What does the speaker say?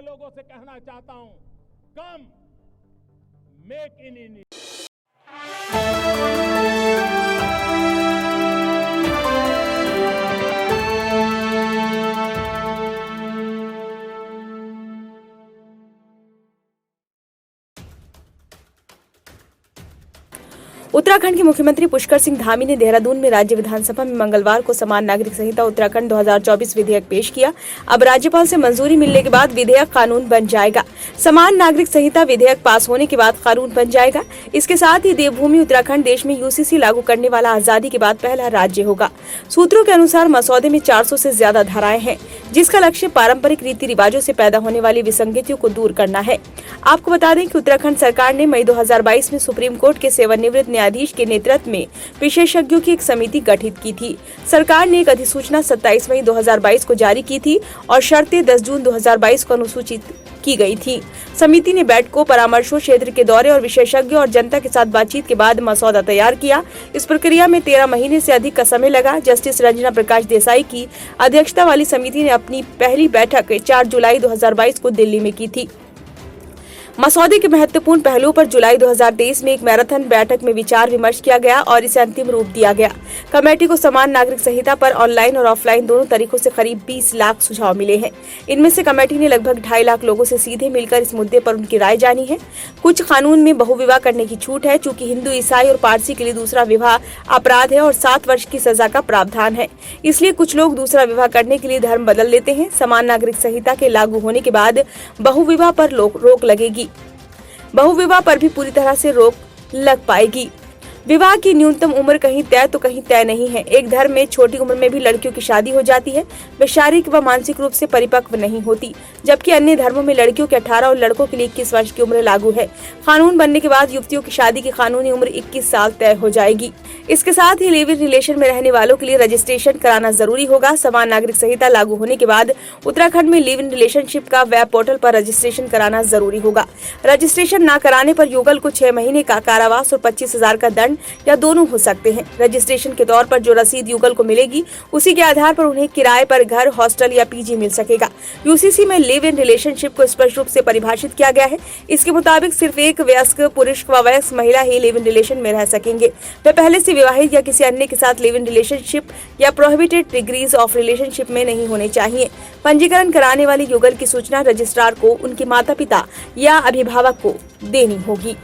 लोगों से कहना चाहता हूं, कम मेक इन इंडिया। उत्तराखंड के मुख्यमंत्री पुष्कर सिंह धामी ने देहरादून में राज्य विधानसभा में मंगलवार को समान नागरिक संहिता उत्तराखंड 2024 विधेयक पेश किया। अब राज्यपाल से मंजूरी मिलने के बाद विधेयक कानून बन जाएगा। समान नागरिक संहिता विधेयक पास होने के बाद कानून बन जाएगा। इसके साथ ही देवभूमि उत्तराखंड देश में यूसीसी लागू करने वाला आजादी के बाद पहला राज्य होगा। सूत्रों के अनुसार मसौदे में 400 से ज्यादा धाराएं हैं, जिसका लक्ष्य पारंपरिक रीति रिवाजों से पैदा होने वाली विसंगतियों को दूर करना है। आपको बता दें कि उत्तराखंड सरकार ने मई 2022 में सुप्रीम कोर्ट के सेवानिवृत्त न्यायाधीश के नेतृत्व में विशेषज्ञों की एक समिति गठित की थी। सरकार ने एक अधिसूचना 27 मई 2022 को जारी की थी और शर्तें 10 जून 2022 को अनुसूचित की गई थी। समिति ने बैठकों, परामर्शों, क्षेत्र के दौरे और विशेषज्ञों और जनता के साथ बातचीत के बाद मसौदा तैयार किया। इस प्रक्रिया में 13 महीने से अधिक का समय लगा। जस्टिस रंजना प्रकाश देसाई की अध्यक्षता वाली समिति ने अपनी पहली बैठक 4 जुलाई 2022 को दिल्ली में की थी। मसौदे के महत्वपूर्ण पहलुओं पर जुलाई 2023 में एक मैराथन बैठक में विचार विमर्श किया गया और इसे अंतिम रूप दिया गया। कमेटी को समान नागरिक संहिता पर ऑनलाइन और ऑफलाइन दोनों तरीकों से करीब 20 लाख सुझाव मिले हैं। इनमें से कमेटी ने लगभग 2.5 लाख लोगों से सीधे मिलकर इस मुद्दे पर उनकी राय जानी है। कुछ कानून में बहुविवाह करने की छूट है, चूंकि हिंदू, ईसाई और पारसी के लिए दूसरा विवाह अपराध है और 7 वर्ष की सजा का प्रावधान है। इसलिए कुछ लोग दूसरा विवाह करने के लिए धर्म बदल लेते हैं। समान नागरिक संहिता के लागू होने के बाद बहुविवाह पर रोक लगेगी। बहुविवाह पर भी पूरी तरह से रोक लग पाएगी। विवाह की न्यूनतम उम्र कहीं तय तो कहीं तय नहीं है। एक धर्म में छोटी उम्र में भी लड़कियों की शादी हो जाती है। वे शारीरिक व मानसिक रूप से परिपक्व नहीं होती, जबकि अन्य धर्मों में लड़कियों के 18 और लड़कों के लिए 21 वर्ष की उम्र लागू है। कानून बनने के बाद युवतियों की शादी की कानूनी उम्र 21 साल तय हो जाएगी। इसके साथ ही लिव इन रिलेशन में रहने वालों के लिए रजिस्ट्रेशन कराना जरूरी होगा। समान नागरिक संहिता लागू होने के बाद उत्तराखंड में लिव इन रिलेशनशिप का वेब पोर्टल पर रजिस्ट्रेशन कराना जरूरी होगा। रजिस्ट्रेशन न कराने पर युगल को 6 महीने का कारावास और 25,000 का दंड या दोनों हो सकते हैं। रजिस्ट्रेशन के तौर पर जो रसीद युगल को मिलेगी, उसी के आधार पर उन्हें किराए पर घर, हॉस्टल या पीजी मिल सकेगा। यूसीसी में लिव इन रिलेशनशिप को स्पष्ट रूप से परिभाषित किया गया है। इसके मुताबिक सिर्फ एक वयस्क पुरुष व वयस्क महिला ही लिव इन रिलेशन में रह सकेंगे। वे पहले से विवाहित या किसी अन्य के साथ लिव इन रिलेशनशिप या प्रोहिबिटेड डिग्रीज ऑफ रिलेशनशिप में नहीं होने चाहिए। पंजीकरण कराने वाली युगल की सूचना रजिस्ट्रार को, उनके माता पिता या अभिभावक को देनी होगी।